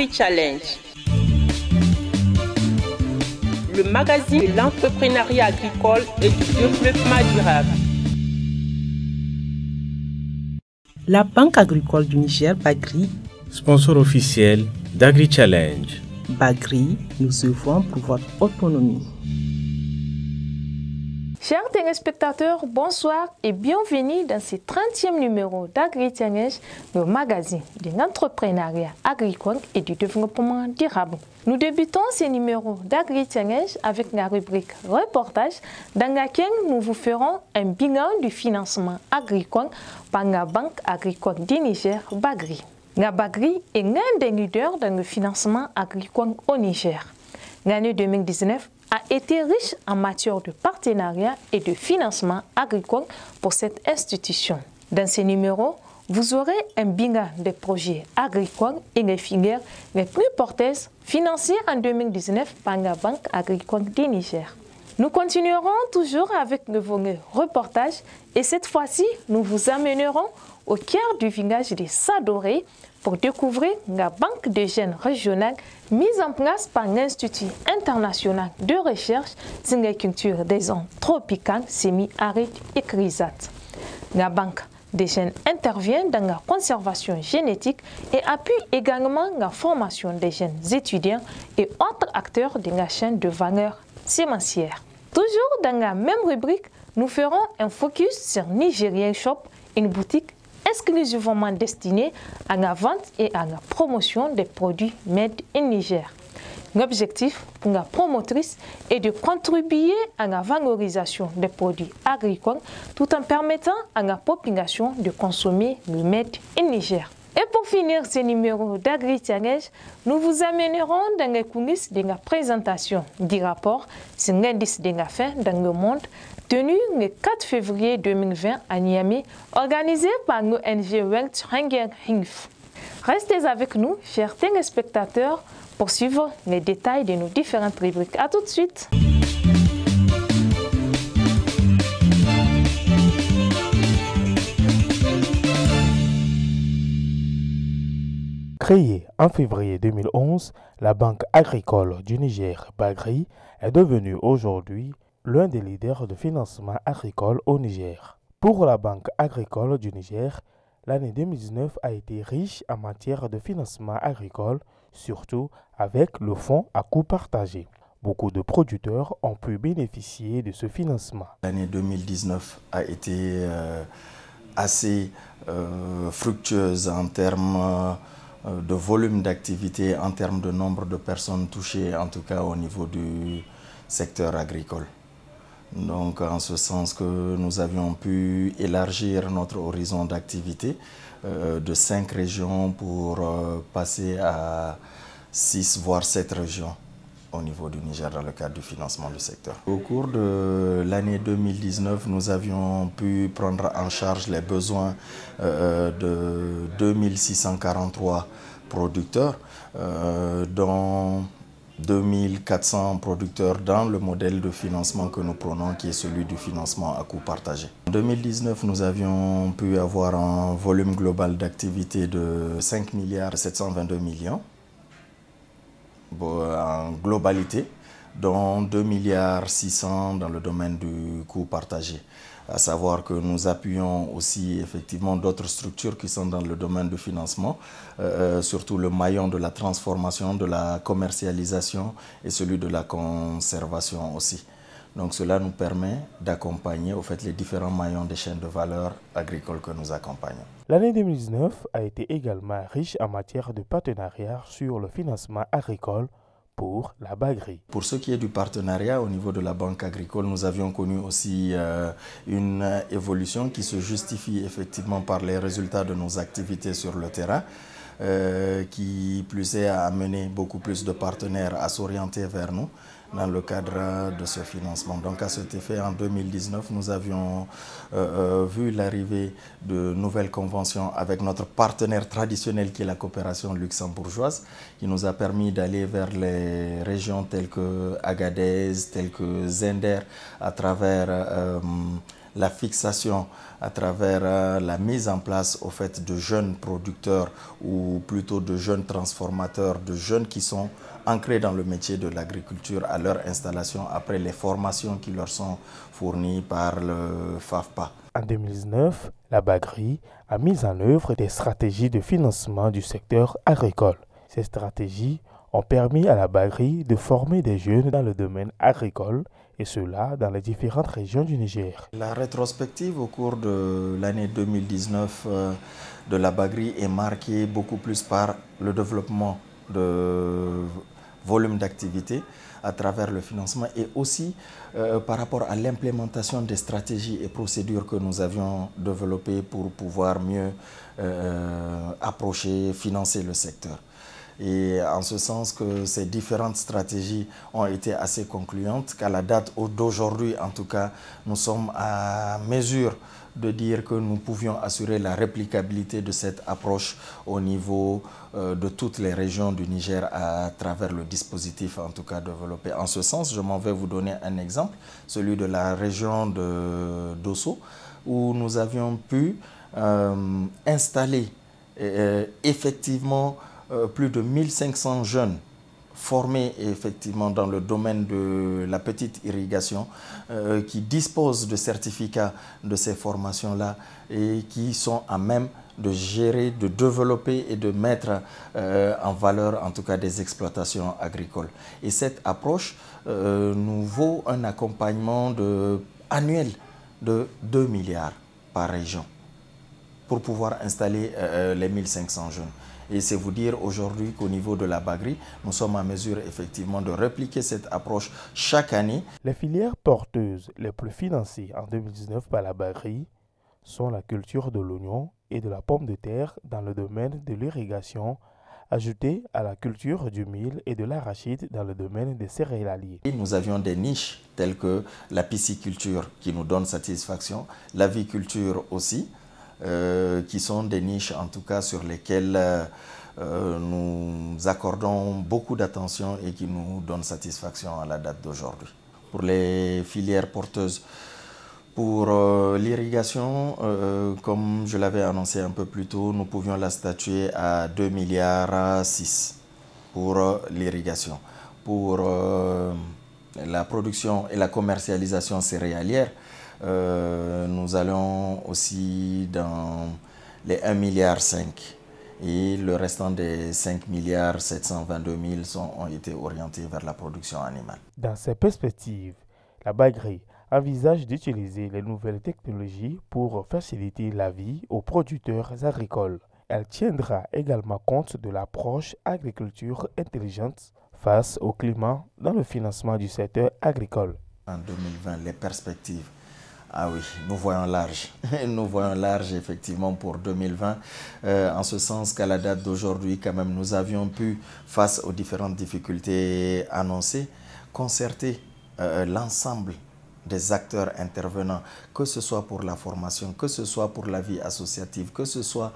AgriChallenge, le magazine de l'entrepreneuriat agricole et du développement durable. La Banque agricole du Niger, Bagri, sponsor officiel d'AgriChallenge. Bagri, nous œuvrons pour votre autonomie. Chers téléspectateurs, bonsoir et bienvenue dans ce 30e numéro d'AgriChallenge, le magazine de l'entrepreneuriat agricole et du développement durable. Nous débutons ce numéro d'AgriChallenge avec la rubrique reportage dans laquelle nous vous ferons un bilan du financement agricole par la Banque agricole du Niger, Bagri. La Bagri est l'un des leaders dans le financement agricole au Niger. L'année 2019 a été riche en matière de partenariat et de financement agricole pour cette institution. Dans ce numéro, vous aurez un bilan des projets agricoles et les filières les plus porteuses financés en 2019 par la Banque agricole du Niger. Nous continuerons toujours avec le volet reportage et cette fois-ci, nous vous amènerons au cœur du village de Sadoré pour découvrir la banque de jeunes régionale mise en place par l'Institut international de recherche sur les cultures des zones tropicales, semi-arides et grisates. La banque des jeunes intervient dans la conservation génétique et appuie également la formation des jeunes étudiants et autres acteurs de la chaîne de valeur sémencière. Toujours dans la même rubrique, nous ferons un focus sur Nigerian Shop, une boutique exclusivement destinée à la vente et à la promotion des produits made in Niger. L'objectif pour la promotrice est de contribuer à la valorisation des produits agricoles tout en permettant à la population de consommer le made in Niger. Et pour finir ce numéro d'AgriChallenge, nous vous amènerons dans les coulisses de la présentation du rapport sur l'indice de la faim dans le monde tenu le 4 février 2020 à Niamey, organisé par l'ONG World Hunger Inf. Restez avec nous, chers téléspectateurs, pour suivre les détails de nos différentes rubriques. A tout de suite. Créée en février 2011, la Banque agricole du Niger, Bagri, est devenue aujourd'hui l'un des leaders de financement agricole au Niger. Pour la Banque agricole du Niger, l'année 2019 a été riche en matière de financement agricole, surtout avec le fonds à coût partagé. Beaucoup de producteurs ont pu bénéficier de ce financement. L'année 2019 a été assez fructueuse en termes de volume d'activité, en termes de nombre de personnes touchées, en tout cas au niveau du secteur agricole. Donc en ce sens que nous avions pu élargir notre horizon d'activité de 5 régions pour passer à 6 voire 7 régions au niveau du Niger dans le cadre du financement du secteur. Au cours de l'année 2019, nous avions pu prendre en charge les besoins de 2643 producteurs, dont 2400 producteurs dans le modèle de financement que nous prenons, qui est celui du financement à coût partagé. En 2019, nous avions pu avoir un volume global d'activité de 5 milliards 722 millions en globalité, dont 2 milliards 600 dans le domaine du coût partagé. À savoir que nous appuyons aussi effectivement d'autres structures qui sont dans le domaine du financement, surtout le maillon de la transformation, de la commercialisation et celui de la conservation aussi. Donc cela nous permet d'accompagner au fait les différents maillons des chaînes de valeur agricole que nous accompagnons. L'année 2019 a été également riche en matière de partenariat sur le financement agricole pour la Bagri. Pour ce qui est du partenariat au niveau de la Banque agricole, nous avions connu aussi une évolution qui se justifie effectivement par les résultats de nos activités sur le terrain, qui plus est à amener beaucoup plus de partenaires à s'orienter vers nous dans le cadre de ce financement. Donc à cet effet, en 2019, nous avions vu l'arrivée de nouvelles conventions avec notre partenaire traditionnel qui est la coopération luxembourgeoise, qui nous a permis d'aller vers les régions telles que Agadez, telles que Zender, à travers la fixation à travers la mise en place au fait de jeunes producteurs ou plutôt de jeunes transformateurs, de jeunes qui sont ancrés dans le métier de l'agriculture à leur installation après les formations qui leur sont fournies par le FAFPA. En 2019, la Bagri a mis en œuvre des stratégies de financement du secteur agricole. Ces stratégies ont permis à la Bagri de former des jeunes dans le domaine agricole, et cela dans les différentes régions du Niger. La rétrospective au cours de l'année 2019 de la Bagri est marquée beaucoup plus par le développement de volume d'activité à travers le financement et aussi par rapport à l'implémentation des stratégies et procédures que nous avions développées pour pouvoir mieux approcher, financer le secteur. Et en ce sens que ces différentes stratégies ont été assez concluantes, qu'à la date d'aujourd'hui, en tout cas, nous sommes à mesure de dire que nous pouvions assurer la réplicabilité de cette approche au niveau de toutes les régions du Niger à travers le dispositif, en tout cas, développé. En ce sens, je m'en vais vous donner un exemple, celui de la région de Dosso, où nous avions pu installer effectivement plus de 1500 jeunes formés effectivement dans le domaine de la petite irrigation qui disposent de certificats de ces formations-là et qui sont à même de gérer, de développer et de mettre en valeur en tout cas des exploitations agricoles. Et cette approche nous vaut un accompagnement annuel de 2 milliards par région pour pouvoir installer les 1500 jeunes. Et c'est vous dire aujourd'hui qu'au niveau de la Bagri, nous sommes en mesure effectivement de répliquer cette approche chaque année. Les filières porteuses les plus financées en 2019 par la Bagri sont la culture de l'oignon et de la pomme de terre dans le domaine de l'irrigation, ajoutée à la culture du mil et de l'arachide dans le domaine des céréaliers. Nous avions des niches telles que la pisciculture qui nous donne satisfaction, l'aviculture aussi, qui sont des niches en tout cas sur lesquelles nous accordons beaucoup d'attention et qui nous donnent satisfaction à la date d'aujourd'hui. Pour les filières porteuses, pour l'irrigation, comme je l'avais annoncé un peu plus tôt, nous pouvions la statuer à 2,6 milliards pour l'irrigation. Pour la production et la commercialisation céréalière, nous allons aussi dans les 1,5 milliard et le restant des 5 milliards 722 000 ont été orientés vers la production animale. Dans ces perspectives, la Bagri envisage d'utiliser les nouvelles technologies pour faciliter la vie aux producteurs agricoles. Elle tiendra également compte de l'approche agriculture intelligente face au climat dans le financement du secteur agricole. En 2020, les perspectives. Ah oui, nous voyons large. Nous voyons large effectivement pour 2020, en ce sens qu'à la date d'aujourd'hui, quand même, nous avions pu, face aux différentes difficultés annoncées, concerter l'ensemble des acteurs intervenants, que ce soit pour la formation, que ce soit pour la vie associative, que ce soit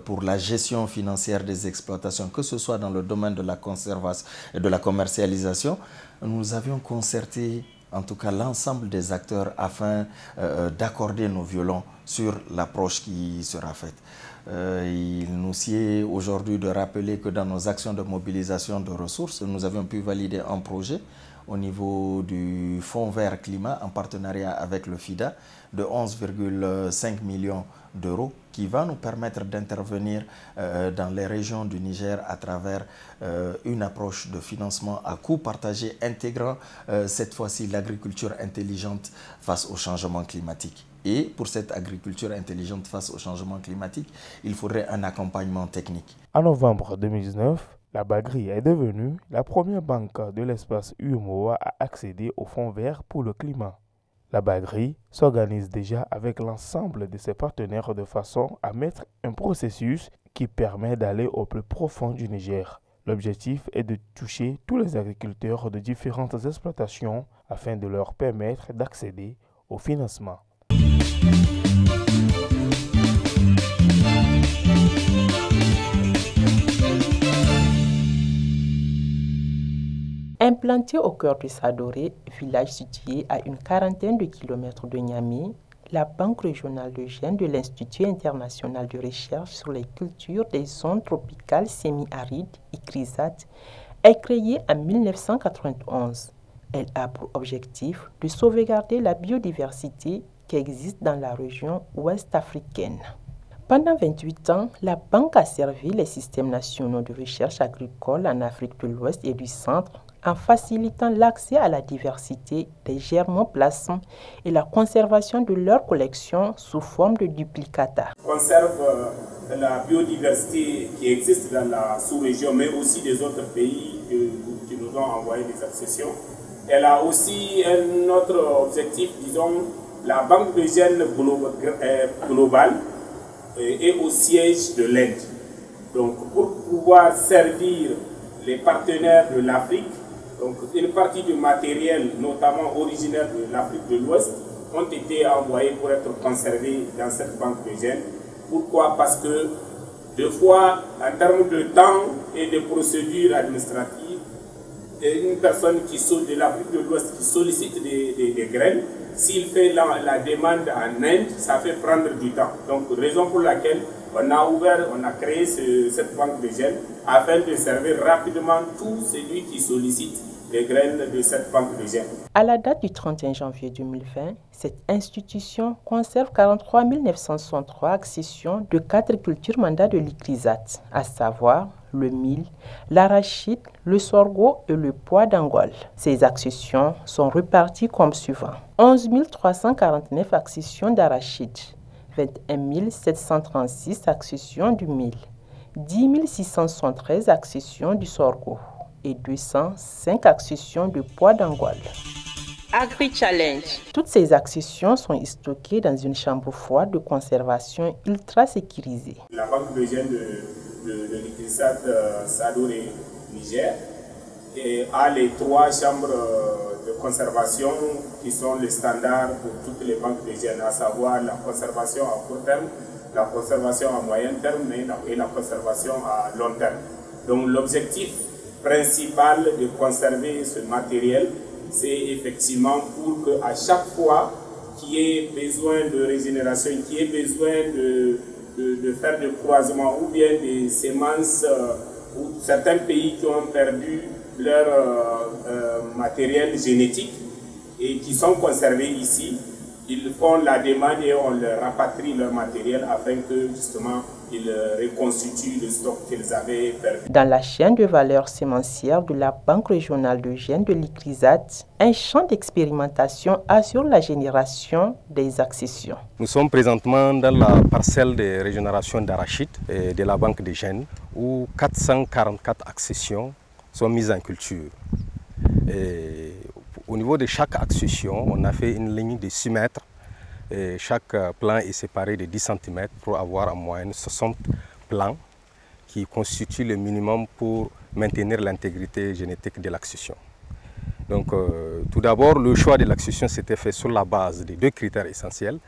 pour la gestion financière des exploitations, que ce soit dans le domaine de la conservation et de la commercialisation. Nous avions concerté en tout cas l'ensemble des acteurs afin d'accorder nos violons sur l'approche qui sera faite. Il nous sied aujourd'hui de rappeler que dans nos actions de mobilisation de ressources, nous avions pu valider un projet au niveau du Fonds vert climat en partenariat avec le FIDA de 11,5 millions d'euros qui va nous permettre d'intervenir dans les régions du Niger à travers une approche de financement à coût partagé intégrant cette fois-ci l'agriculture intelligente face au changement climatique. Et pour cette agriculture intelligente face au changement climatique, il faudrait un accompagnement technique. En novembre 2019, la Bagri est devenue la première banque de l'espace UEMOA à accéder au Fonds vert pour le climat. La Bagri s'organise déjà avec l'ensemble de ses partenaires de façon à mettre un processus qui permet d'aller au plus profond du Niger. L'objectif est de toucher tous les agriculteurs de différentes exploitations afin de leur permettre d'accéder au financement. Implanté au cœur de Sadoré, village situé à une quarantaine de kilomètres de Niamey, la Banque régionale de Gênes de l'Institut international de recherche sur les cultures des zones tropicales semi-arides, ICRISAT, est créée en 1991. Elle a pour objectif de sauvegarder la biodiversité qui existe dans la région ouest africaine. Pendant 28 ans, la Banque a servi les systèmes nationaux de recherche agricole en Afrique de l'Ouest et du Centre en facilitant l'accès à la diversité des germoplasmes et la conservation de leurs collections sous forme de duplicata. Conserve la biodiversité qui existe dans la sous-région, mais aussi des autres pays qui nous ont envoyé des accessions. Elle a aussi un autre objectif, disons, la Banque de Gênes globale est au siège de l'Inde. Donc, pour pouvoir servir les partenaires de l'Afrique, donc une partie du matériel, notamment originaire de l'Afrique de l'Ouest, ont été envoyés pour être conservés dans cette banque de gènes. Pourquoi? Parce que, deux fois, en termes de temps et de procédures administratives, une personne de l'Afrique de l'Ouest qui sollicite des graines, s'il fait la demande en Inde, ça fait prendre du temps. Donc, raison pour laquelle on a créé cette banque de gènes afin de servir rapidement tout celui qui sollicite les graines de cette banque de gènes. À la date du 31 janvier 2020, cette institution conserve 43 963 accessions de 4 cultures mandats de l'ICRISAT, à savoir le mil, l'arachide, le sorgho et le pois d'Angola. Ces accessions sont réparties comme suivant: 11 349 accessions d'arachide, 21 736 accessions du mil, 10 673 accessions du sorgho et 205 accessions de pois d'Angola. Agri-Challenge. Toutes ces accessions sont stockées dans une chambre froide de conservation ultra sécurisée. La banque de gènes de l'ICRISAT Sadoré Niger et a les 3 chambres de conservation qui sont les standards pour toutes les banques de gènes, à savoir la conservation à court terme, la conservation à moyen terme et la conservation à long terme. Donc l'objectif principal de conserver ce matériel, c'est effectivement pour qu'à chaque fois qu'il y ait besoin de régénération, qu'il y ait besoin de faire des croisements ou bien des semences, ou certains pays qui ont perdu leur matériel génétique et qui sont conservés ici, ils font la demande et on leur rapatrie leur matériel afin que justement ils reconstituent le stock qu'ils avaient perdu. Dans la chaîne de valeur sémencière de la Banque régionale de gènes de l'ICRISAT, un champ d'expérimentation assure la génération des accessions. Nous sommes présentement dans la parcelle de régénération d'arachide de la Banque des gènes où 444 accessions sont mises en culture. Et au niveau de chaque accession, on a fait une ligne de 6 mètres. Et chaque plan est séparé de 10 cm pour avoir en moyenne 60 plants qui constituent le minimum pour maintenir l'intégrité génétique de l'accession. Donc tout d'abord, le choix de l'accession s'était fait sur la base de 2 critères essentiels.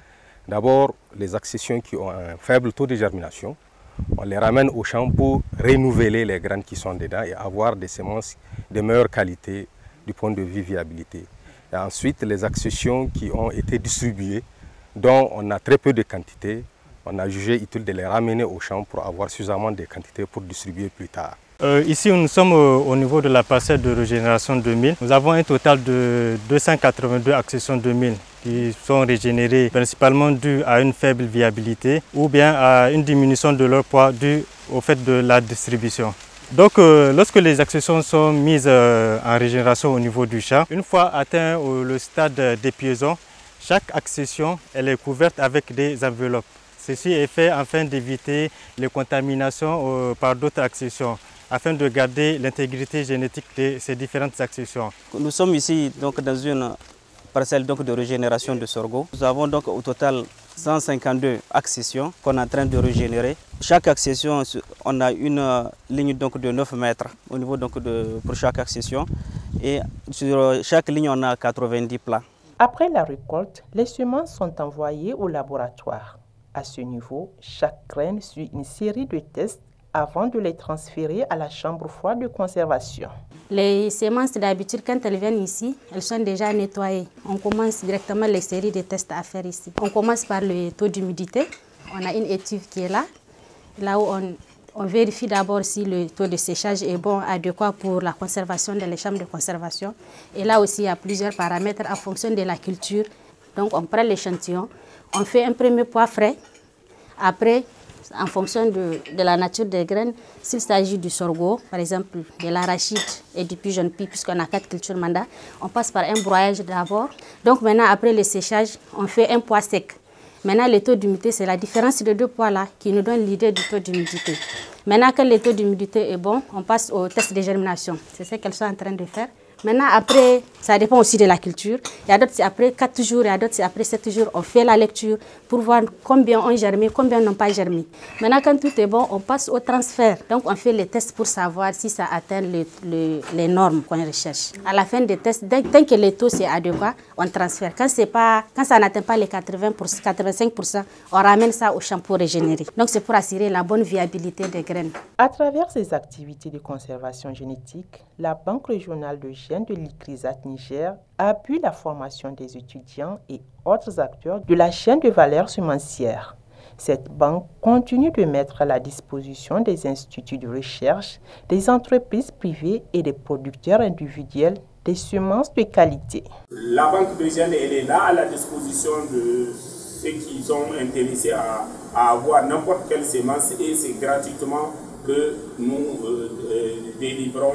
D'abord, les accessions qui ont un faible taux de germination, on les ramène au champ pour renouveler les graines qui sont dedans et avoir des semences de meilleure qualité du point de vue viabilité. Et ensuite, les accessions qui ont été distribuées, dont on a très peu de quantité, on a jugé utile de les ramener au champ pour avoir suffisamment de quantité pour distribuer plus tard. Ici, nous sommes au niveau de la parcelle de régénération 2000. Nous avons un total de 282 accessions 2000 qui sont régénérées principalement dues à une faible viabilité ou bien à une diminution de leur poids due au fait de la distribution. Donc, lorsque les accessions sont mises en régénération au niveau du champ, une fois atteint le stade d'épuisement, chaque accession elle est couverte avec des enveloppes. Ceci est fait afin d'éviter les contaminations par d'autres accessions, afin de garder l'intégrité génétique de ces différentes accessions. Nous sommes ici donc, dans une parcelle donc, de régénération de sorgho. Nous avons donc au total 152 accessions qu'on est en train de régénérer. Chaque accession, on a une ligne donc, de 9 mètres au niveau donc, pour chaque accession. Et sur chaque ligne, on a 90 plants. Après la récolte, les semences sont envoyées au laboratoire. À ce niveau, chaque graine suit une série de tests avant de les transférer à la chambre froide de conservation. Les semences, d'habitude, quand elles viennent ici, elles sont déjà nettoyées. On commence directement les séries de tests à faire ici. On commence par le taux d'humidité. On a une étuve qui est là, là où on vérifie d'abord si le taux de séchage est bon, adéquat pour la conservation dans les chambres de conservation. Et là aussi, il y a plusieurs paramètres en fonction de la culture. Donc, on prend l'échantillon, on fait un premier poids frais. Après, en fonction de la nature des graines, s'il s'agit du sorgho, par exemple de l'arachide et du pigeon pea, puisqu'on a 4 cultures mandat, on passe par un broyage d'abord. Donc maintenant, après le séchage, on fait un poids sec. Maintenant, le taux d'humidité, c'est la différence de deux poids-là qui nous donne l'idée du taux d'humidité. Maintenant, quand le taux d'humidité est bon, on passe au test de germination. C'est ce qu'elles sont en train de faire. Maintenant, après, ça dépend aussi de la culture. Il y a d'autres, c'est après 4 jours, il y a d'autres, c'est après 7 jours. On fait la lecture pour voir combien ont germé, combien n'ont pas germé. Maintenant, quand tout est bon, on passe au transfert. Donc, on fait les tests pour savoir si ça atteint les normes qu'on recherche. À la fin des tests, dès que le taux est adéquat, on transfère. Quand ça n'atteint pas les 85%, on ramène ça au champ pour régénérer. Donc, c'est pour assurer la bonne viabilité des graines. À travers ces activités de conservation génétique, la Banque régionale de gènes de l'ICRISAT Niger appuie la formation des étudiants et autres acteurs de la chaîne de valeur semencière. Cette banque continue de mettre à la disposition des instituts de recherche, des entreprises privées et des producteurs individuels des semences de qualité. La Banque de gènes, elle est là à la disposition de ceux qui sont intéressés à avoir n'importe quelle semence, et c'est gratuitement que nous délivrons,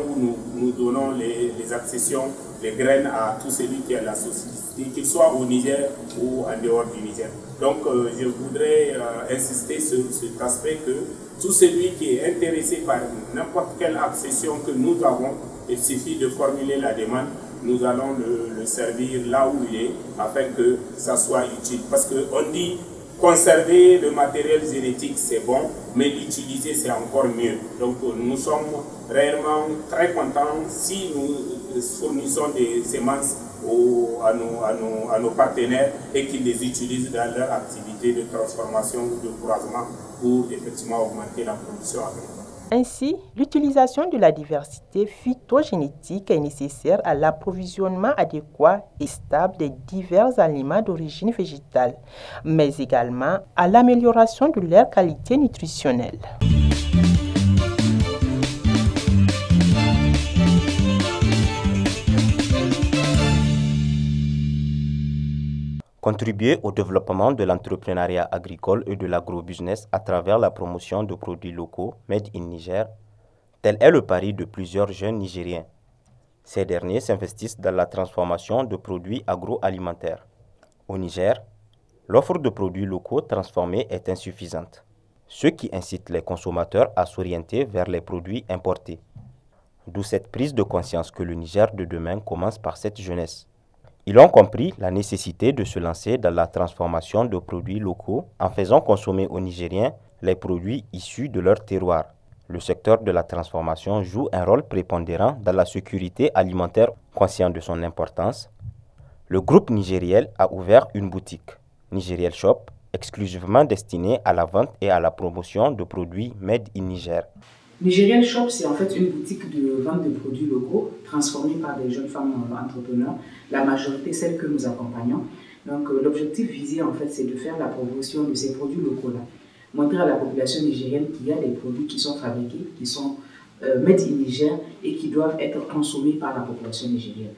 nous donnons les accessions, les graines à tous celui qui a la société, qu'il soit au Niger ou en dehors du Niger. Donc je voudrais insister sur cet aspect que tout celui qui est intéressé par n'importe quelle accession que nous avons, il suffit de formuler la demande, nous allons le servir là où il est afin que ça soit utile. Parce qu'on dit conserver le matériel génétique, c'est bon, mais l'utiliser, c'est encore mieux. Donc nous sommes réellement très contents si nous fournissons des semences à nos partenaires et qu'ils les utilisent dans leur activité de transformation ou de croisement pour effectivement augmenter la production agricole. Ainsi, l'utilisation de la diversité phytogénétique est nécessaire à l'approvisionnement adéquat et stable des divers aliments d'origine végétale, mais également à l'amélioration de leur qualité nutritionnelle. Contribuer au développement de l'entrepreneuriat agricole et de l'agrobusiness à travers la promotion de produits locaux made in Niger, tel est le pari de plusieurs jeunes Nigériens. Ces derniers s'investissent dans la transformation de produits agroalimentaires. Au Niger, l'offre de produits locaux transformés est insuffisante, ce qui incite les consommateurs à s'orienter vers les produits importés. D'où cette prise de conscience que le Niger de demain commence par cette jeunesse. Ils ont compris la nécessité de se lancer dans la transformation de produits locaux en faisant consommer aux Nigériens les produits issus de leur terroir. Le secteur de la transformation joue un rôle prépondérant dans la sécurité alimentaire. Conscient de son importance, le groupe Nigériel a ouvert une boutique, Nigériel Shop, exclusivement destinée à la vente et à la promotion de produits made in Niger. Nigériel Shop, c'est en fait une boutique de vente de produits locaux transformés par des jeunes femmes entrepreneurs, la majorité celles que nous accompagnons. Donc l'objectif visé en fait, c'est de faire la promotion de ces produits locaux-là, montrer à la population nigérienne qu'il y a des produits qui sont fabriqués, qui sont made in Niger et qui doivent être consommés par la population nigérienne.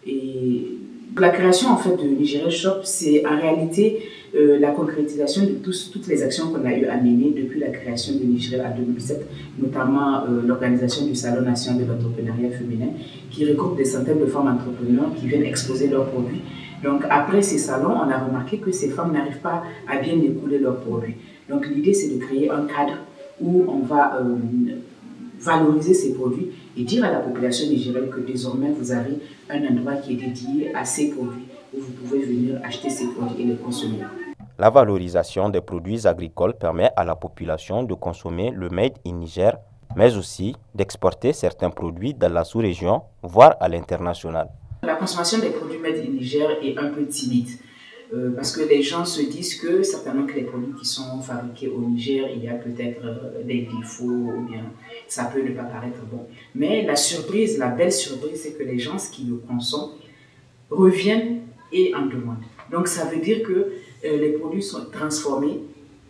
Et la création en fait de Nigériel Shop, c'est en réalité la concrétisation de toutes les actions qu'on a eu à mener depuis la création de Nigériel en 2007, notamment l'organisation du Salon national de l'entrepreneuriat féminin, qui regroupe des centaines de femmes entrepreneurs qui viennent exposer leurs produits. Donc après ces salons, on a remarqué que ces femmes n'arrivent pas à bien écouler leurs produits. Donc l'idée, c'est de créer un cadre où on va valoriser ces produits et dire à la population nigérienne que désormais vous avez un endroit qui est dédié à ces produits où vous pouvez venir acheter ces produits et les consommer. La valorisation des produits agricoles permet à la population de consommer le made in Niger, mais aussi d'exporter certains produits dans la sous-région, voire à l'international. La consommation des produits made in Niger est un peu timide. Parce que les gens se disent que certainement que les produits qui sont fabriqués au Niger, il y a peut-être des défauts ou bien ça peut ne pas paraître bon. Mais la surprise, la belle surprise, c'est que les gens qui le consomment reviennent et en demandent. Donc ça veut dire que les produits sont transformés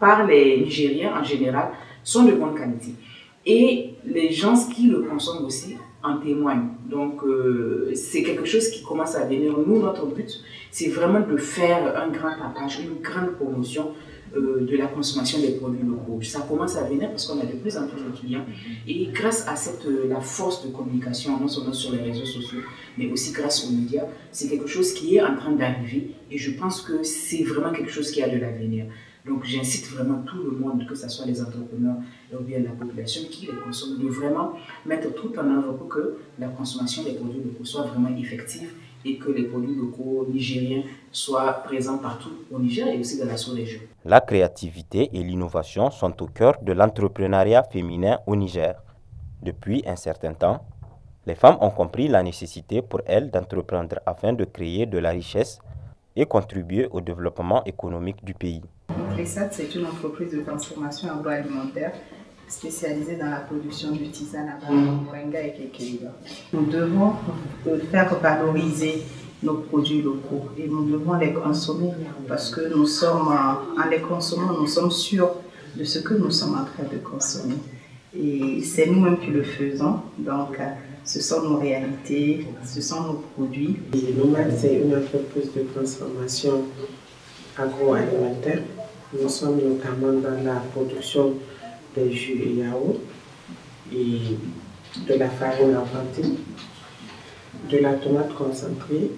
par les Nigériens en général, sont de bonne qualité. Et les gens qui le consomment aussi en témoignent. Donc c'est quelque chose qui commence à venir. Nous, notre but, c'est vraiment de faire un grand tapage, une grande promotion de la consommation des produits locaux. Ça commence à venir parce qu'on a de plus en plus de clients. Et grâce à la force de communication, non seulement sur les réseaux sociaux, mais aussi grâce aux médias, c'est quelque chose qui est en train d'arriver. Et je pense que c'est vraiment quelque chose qui a de l'avenir. Donc j'incite vraiment tout le monde, que ce soit les entrepreneurs ou bien la population qui les consomme, de vraiment mettre tout en œuvre pour que la consommation des produits locaux soit vraiment effective et que les produits locaux nigériens soient présents partout au Niger et aussi dans la sous-région. La créativité et l'innovation sont au cœur de l'entrepreneuriat féminin au Niger. Depuis un certain temps, les femmes ont compris la nécessité pour elles d'entreprendre afin de créer de la richesse et contribuer au développement économique du pays. Nutrésat, c'est une entreprise de transformation agroalimentaire spécialisée dans la production de tisane à base de moringa et kékéiba. Nous devons faire valoriser nos produits locaux et nous devons les consommer parce que nous sommes, en les consommant, nous sommes sûrs de ce que nous sommes en train de consommer. Et c'est nous-mêmes qui le faisons, donc ce sont nos réalités, ce sont nos produits. Nomad, c'est une entreprise de transformation agroalimentaire. Nous sommes notamment dans la production des jus et yaourts et de la farine enfantine, de la tomate concentrée,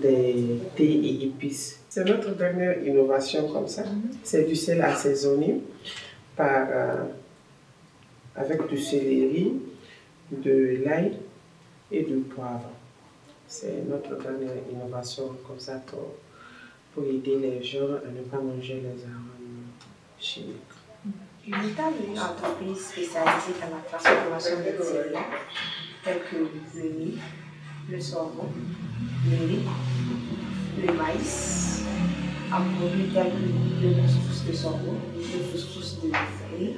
des thés et épices. C'est notre dernière innovation comme ça. C'est du sel assaisonné avec du céleri, de l'ail et du poivre. C'est notre dernière innovation comme ça pour aider les gens à ne pas manger les arômes chimiques. Unita est une entreprise spécialisée dans la transformation des céréales telles que le mil, le sorgho, le riz, le maïs, en produits tels que le couscous de sorgho, le couscous de riz,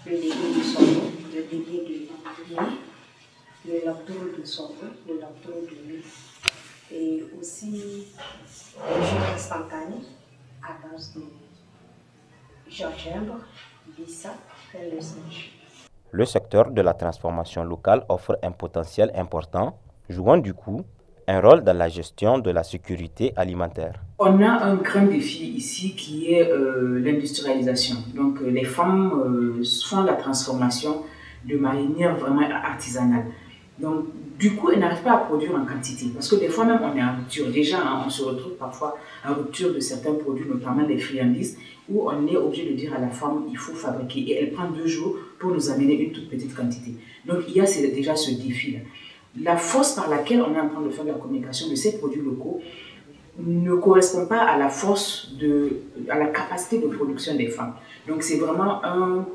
le dégué de sorgho, le dégué de riz, le lactose de sorgho, le lactose de riz. Et aussi les jus instantanés à base de gingembre, bissap et le singe. Le secteur de la transformation locale offre un potentiel important, jouant du coup un rôle dans la gestion de la sécurité alimentaire. On a un grand défi ici qui est l'industrialisation. Donc les femmes font la transformation de manière vraiment artisanale. Donc, du coup, elles n'arrivent pas à produire en quantité. Parce que des fois même, on est en rupture. Déjà, on se retrouve parfois en rupture de certains produits, notamment des friandises, où on est obligé de dire à la femme, il faut fabriquer. Et elle prend 2 jours pour nous amener une toute petite quantité. Donc, il y a déjà ce défi-là. La force par laquelle on est en train de faire la communication de ces produits locaux ne correspond pas à la force, à la capacité de production des femmes. Donc c'est vraiment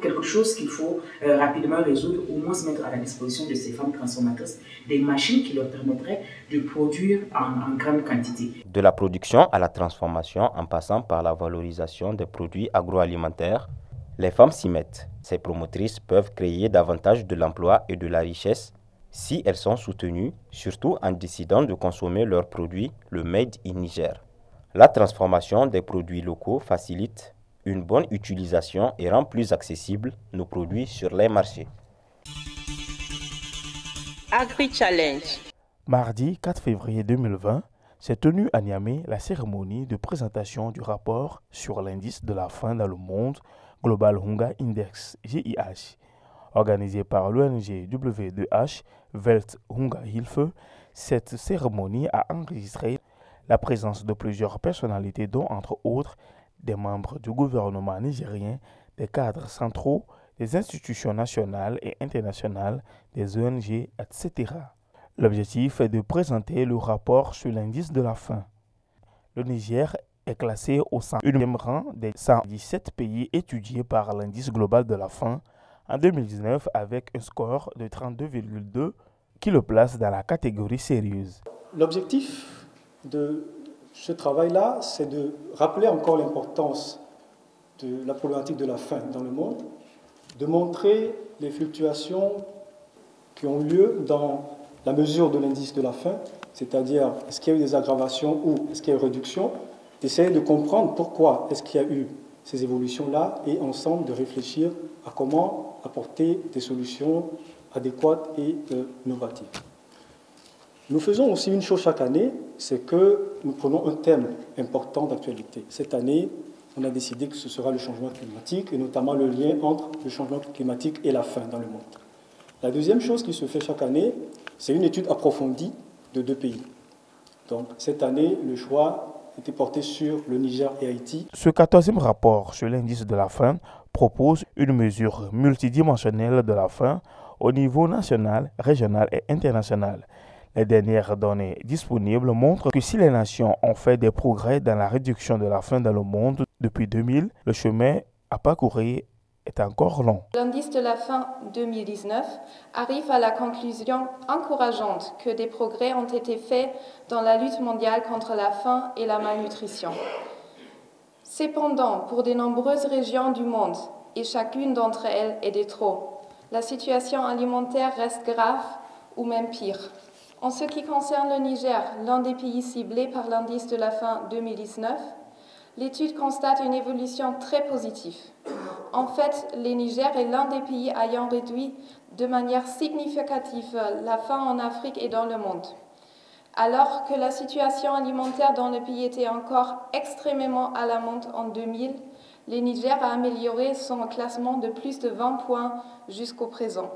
quelque chose qu'il faut rapidement résoudre, au moins se mettre à la disposition de ces femmes transformatrices, des machines qui leur permettraient de produire en grande quantité. De la production à la transformation en passant par la valorisation des produits agroalimentaires, les femmes s'y mettent. Ces promotrices peuvent créer davantage de l'emploi et de la richesse si elles sont soutenues, surtout en décidant de consommer leurs produits, le Made in Niger. La transformation des produits locaux facilite une bonne utilisation et rend plus accessibles nos produits sur les marchés. Agri-Challenge. Mardi 4 février 2020, s'est tenue à Niamey la cérémonie de présentation du rapport sur l'indice de la faim dans le monde, Global Hunger Index, GIH. Organisée par l'ONG W2H, Welthungerhilfe, cette cérémonie a enregistré la présence de plusieurs personnalités, dont entre autres des membres du gouvernement nigérien, des cadres centraux, des institutions nationales et internationales, des ONG, etc. L'objectif est de présenter le rapport sur l'indice de la faim. Le Niger est classé au 101e rang des 117 pays étudiés par l'indice global de la faim en 2019 avec un score de 32,2 qui le place dans la catégorie sérieuse. L'objectif de Ce travail-là, c'est de rappeler encore l'importance de la problématique de la faim dans le monde, de montrer les fluctuations qui ont lieu dans la mesure de l'indice de la faim, c'est-à-dire est-ce qu'il y a eu des aggravations ou est-ce qu'il y a eu réduction, d'essayer de comprendre pourquoi est-ce qu'il y a eu ces évolutions-là et ensemble de réfléchir à comment apporter des solutions adéquates et innovatives. Nous faisons aussi une chose chaque année, c'est que nous prenons un thème important d'actualité. Cette année, on a décidé que ce sera le changement climatique et notamment le lien entre le changement climatique et la faim dans le monde. La deuxième chose qui se fait chaque année, c'est une étude approfondie de 2 pays. Donc cette année, le choix était porté sur le Niger et Haïti. Ce 14e rapport sur l'indice de la faim propose une mesure multidimensionnelle de la faim au niveau national, régional et international. Les dernières données disponibles montrent que si les nations ont fait des progrès dans la réduction de la faim dans le monde depuis 2000, le chemin à parcourir est encore long. L'indice de la faim 2019 arrive à la conclusion encourageante que des progrès ont été faits dans la lutte mondiale contre la faim et la malnutrition. Cependant, pour de nombreuses régions du monde, et chacune d'entre elles est de trop, la situation alimentaire reste grave ou même pire. En ce qui concerne le Niger, l'un des pays ciblés par l'indice de la faim 2019, l'étude constate une évolution très positive. En fait, le Niger est l'un des pays ayant réduit de manière significative la faim en Afrique et dans le monde. Alors que la situation alimentaire dans le pays était encore extrêmement alarmante en 2000, le Niger a amélioré son classement de plus de 20 points jusqu'au présent.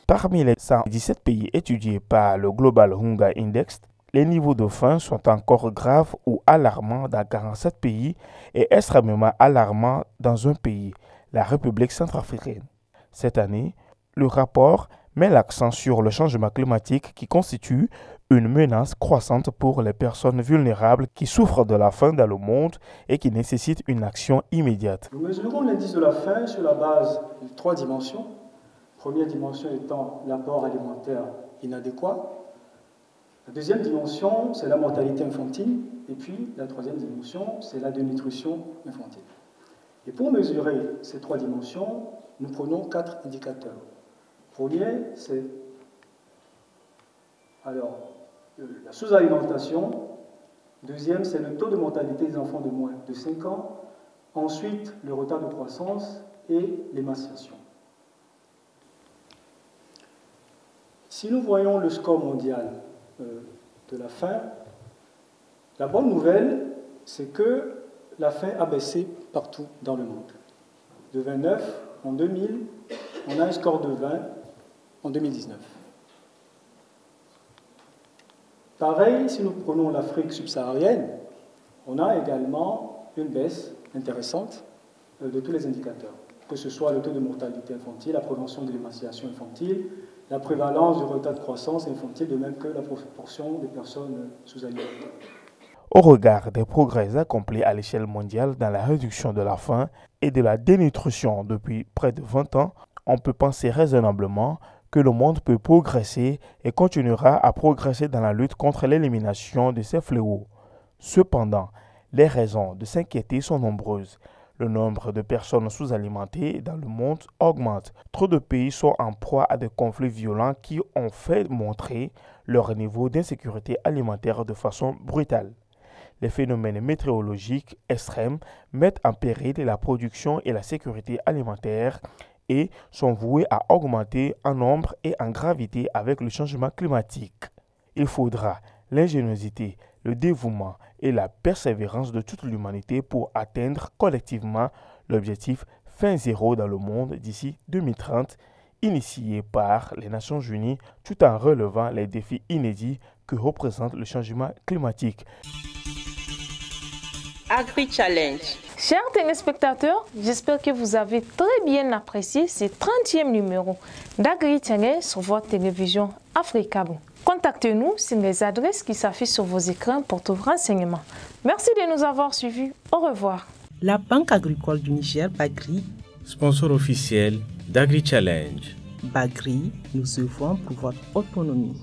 Parmi les 117 pays étudiés par le Global Hunger Index, les niveaux de faim sont encore graves ou alarmants dans 47 pays et extrêmement alarmants dans un pays, la République centrafricaine. Cette année, le rapport met l'accent sur le changement climatique qui constitue une menace croissante pour les personnes vulnérables qui souffrent de la faim dans le monde et qui nécessitent une action immédiate. Nous mesurons l'indice de la faim sur la base de 3 dimensions. La première dimension étant l'apport alimentaire inadéquat. La deuxième dimension, c'est la mortalité infantile. Et puis, la troisième dimension, c'est la dénutrition infantile. Et pour mesurer ces 3 dimensions, nous prenons 4 indicateurs. Le premier, c'est la sous-alimentation. Deuxième, c'est le taux de mortalité des enfants de moins de 5 ans. Ensuite, le retard de croissance et l'émaciation. Si nous voyons le score mondial de la faim, la bonne nouvelle, c'est que la faim a baissé partout dans le monde. De 29 en 2000, on a un score de 20 en 2019. Pareil, si nous prenons l'Afrique subsaharienne, on a également une baisse intéressante de tous les indicateurs, que ce soit le taux de mortalité infantile, la prévention de l'émaciation infantile, la prévalence du retard de croissance infantile, de même que la proportion des personnes sous-alimentées. Au regard des progrès accomplis à l'échelle mondiale dans la réduction de la faim et de la dénutrition depuis près de 20 ans, on peut penser raisonnablement que le monde peut progresser et continuera à progresser dans la lutte contre l'élimination de ces fléaux. Cependant, les raisons de s'inquiéter sont nombreuses. Le nombre de personnes sous-alimentées dans le monde augmente. Trop de pays sont en proie à des conflits violents qui ont fait montrer leur niveau d'insécurité alimentaire de façon brutale. Les phénomènes météorologiques extrêmes mettent en péril la production et la sécurité alimentaire et sont voués à augmenter en nombre et en gravité avec le changement climatique. Il faudra l'ingéniosité, le dévouement et la persévérance de toute l'humanité pour atteindre collectivement l'objectif faim zéro dans le monde d'ici 2030, initié par les Nations Unies, tout en relevant les défis inédits que représente le changement climatique. Agri-Challenge. Chers téléspectateurs, j'espère que vous avez très bien apprécié ce 30e numéro d'Agri-Challenge sur votre télévision Africable. Contactez-nous sur les adresses qui s'affichent sur vos écrans pour tout renseignement. Merci de nous avoir suivis. Au revoir. La Banque agricole du Niger, Bagri, sponsor officiel d'Agri-Challenge. Bagri, nous œuvrons pour votre autonomie.